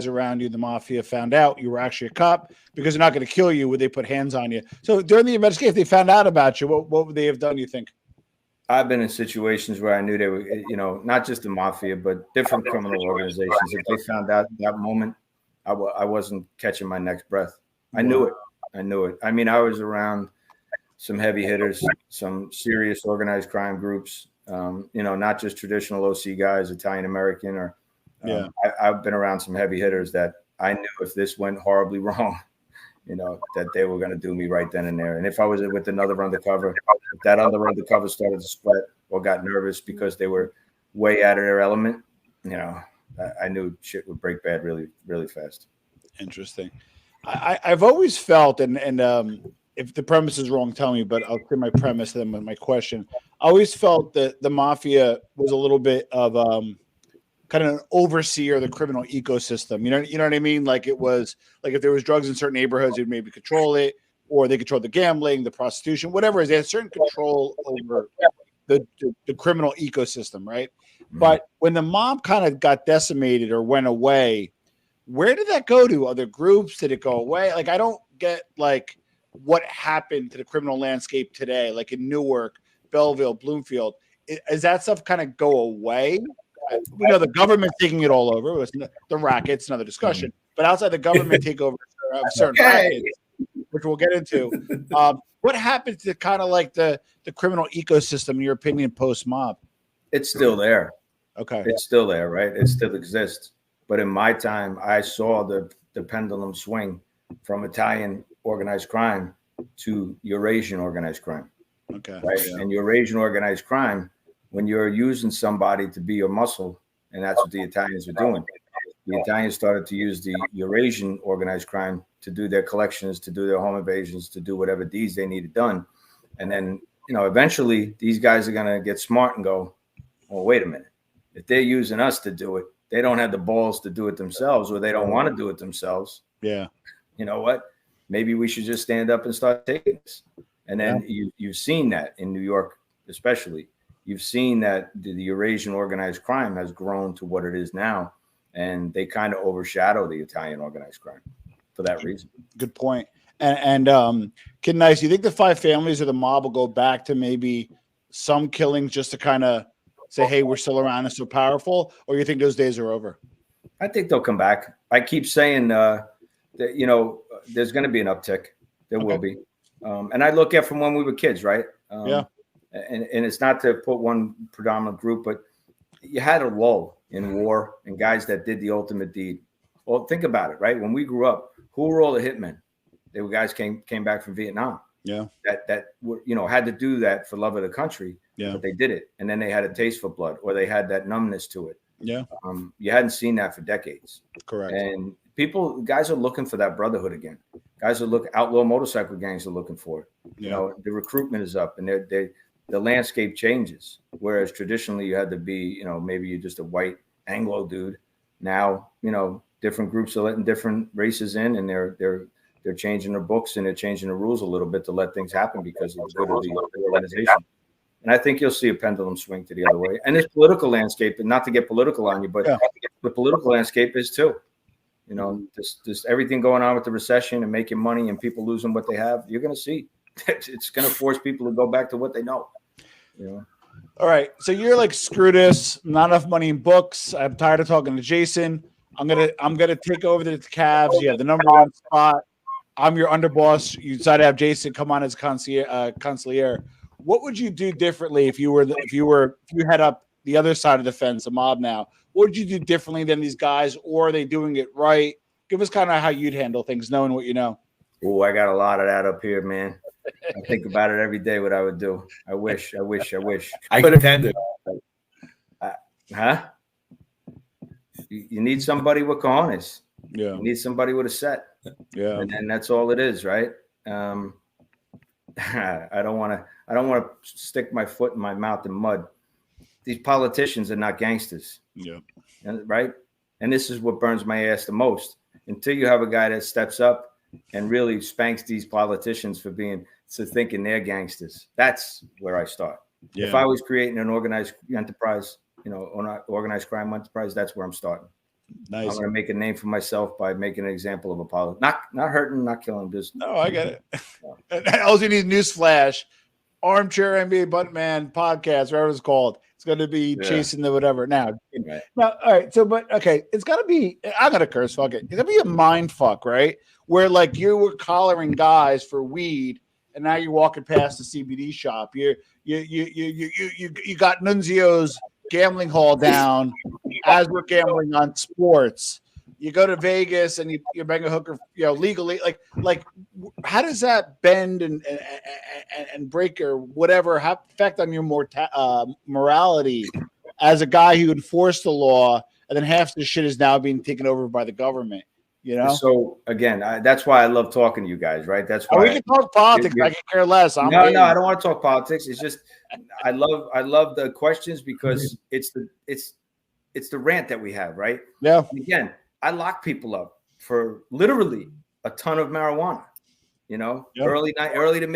around you, the mafia, found out you were actually a cop, because they're not going to kill you when they put hands on you. So during the investigation, if they found out about you, what would they have done, you think? I've been in situations where I knew they were, not just the mafia, but different criminal organizations. If they found out at that moment, I wasn't catching my next breath. I knew it. I knew it. I mean, I was around some heavy hitters, some serious organized crime groups, not just traditional OC guys, Italian American, or I've been around some heavy hitters that I knew if this went horribly wrong, that they were going to do me right then and there. And if I was with another undercover, if that other undercover started to sweat or got nervous because they were way out of their element, I knew shit would break bad really, really fast. Interesting. I've always felt, and if the premise is wrong, tell me, but I'll clear my premise then with my question. I always felt that the mafia was a little bit of kind of an overseer of the criminal ecosystem. You know what I mean? Like, it was like if there was drugs in certain neighborhoods, they'd maybe control it, or they controlled the gambling, the prostitution, whatever it is. They had certain control over the criminal ecosystem, right? Mm-hmm. But when the mob kind of got decimated or went away, where did that go to? Other groups? Did it go away? Like, I don't get like what happened to the criminal landscape today, like in Newark, Belleville, Bloomfield. Is that stuff kind of go away? We know the government's taking it all over. It was the rackets, another discussion. But outside the government takeover of certain rackets, which we'll get into, what happened to kind of like the criminal ecosystem, in your opinion, post-mob? It's still there. Okay. It's still there, right? It still exists. But in my time, I saw the pendulum swing from Italian organized crime to Eurasian organized crime. Okay. Right. Yeah. And Eurasian organized crime, when you're using somebody to be your muscle, and that's what the Italians were doing. The Italians started to use the Eurasian organized crime to do their collections, to do their home invasions, to do whatever deeds they needed done. And then, eventually these guys are going to get smart and go, well, wait a minute. If they're using us to do it, they don't have the balls to do it themselves, or they don't want to do it themselves. Yeah. You know what? Maybe we should just stand up and start taking this. And then you've seen that in New York, especially. You've seen that the Eurasian organized crime has grown to what it is now, and they kind of overshadow the Italian organized crime for that reason. Good point. And Kid Nice, you think the five families of the mob will go back to maybe some killings just to kind of say, hey, we're still around and so powerful, or you think those days are over? I think they'll come back. I keep saying that, there's going to be an uptick. There will be. And I look at from when we were kids, right? And it's not to put one predominant group, but you had a lull in war and guys that did the ultimate deed. Well, think about it, right? When we grew up, who were all the hitmen? They were guys came back from Vietnam. Yeah. That were, had to do that for love of the country. Yeah. But they did it. And then they had a taste for blood, or they had that numbness to it. Yeah. You hadn't seen that for decades. Correct. And guys are looking for that brotherhood again. Guys are outlaw motorcycle gangs are looking for it. Yeah. The recruitment is up, and the landscape changes. Whereas traditionally you had to be, maybe you're just a white Anglo dude. Now, different groups are letting different races in, and they're changing their books and they're changing the rules a little bit to let things happen because of the good of the organization. And I think you'll see a pendulum swing to the other way. And this political landscape, and not to get political on you, but the political landscape is too. This everything going on with the recession and making money and people losing what they have, you're going to see. It's going to force people to go back to what they know. All right. So you're like, screw this. Not enough money in books. I'm tired of talking to Jason. I'm gonna take over the Cavs. You have the number one spot. I'm your underboss. You decide to have Jason come on as consigliere. What would you do differently if you head up the other side of the fence, the mob now? What would you do differently than these guys, or are they doing it right? Give us kind of how you'd handle things, knowing what you know. Oh, I got a lot of that up here, man. I think about it every day, what I would do. I wish. I could have handled Huh? You need somebody with cojones. Yeah. You need somebody with a set. Yeah. And that's all it is, right? I don't want to stick my foot in my mouth in mud. These politicians are not gangsters. Yeah. Right? And this is what burns my ass the most. Until you have a guy that steps up and really spanks these politicians for thinking they're gangsters. That's where I start. Yeah. If I was creating an organized enterprise, or not organized crime enterprise, that's where I'm starting. I'm Nice. going to make a name for myself by making an example of a pilot. Not hurting, not killing. Just No, I get it. And all you need newsflash. Armchair NBA Buttman podcast, whatever it's called. It's going to be chasing the whatever. Now, all right. So, but okay, it's got to be. I'm gonna curse. Fuck it. It's gonna be a mind fuck, right? Where like you were collaring guys for weed, and now you're walking past the CBD shop. You got Nunzio's gambling hall down as we're gambling on sports. You go to Vegas and you bang a hooker, legally. Like, how does that bend and break or whatever have effect on your morality as a guy who enforced the law, and then half the shit is now being taken over by the government? So again, that's why I love talking to you guys, right? That's why we can talk politics. I can care less. No, I don't want to talk politics. It's just I love the questions because it's the rant that we have, right? Yeah. And again, I lock people up for literally a ton of marijuana, early to mid.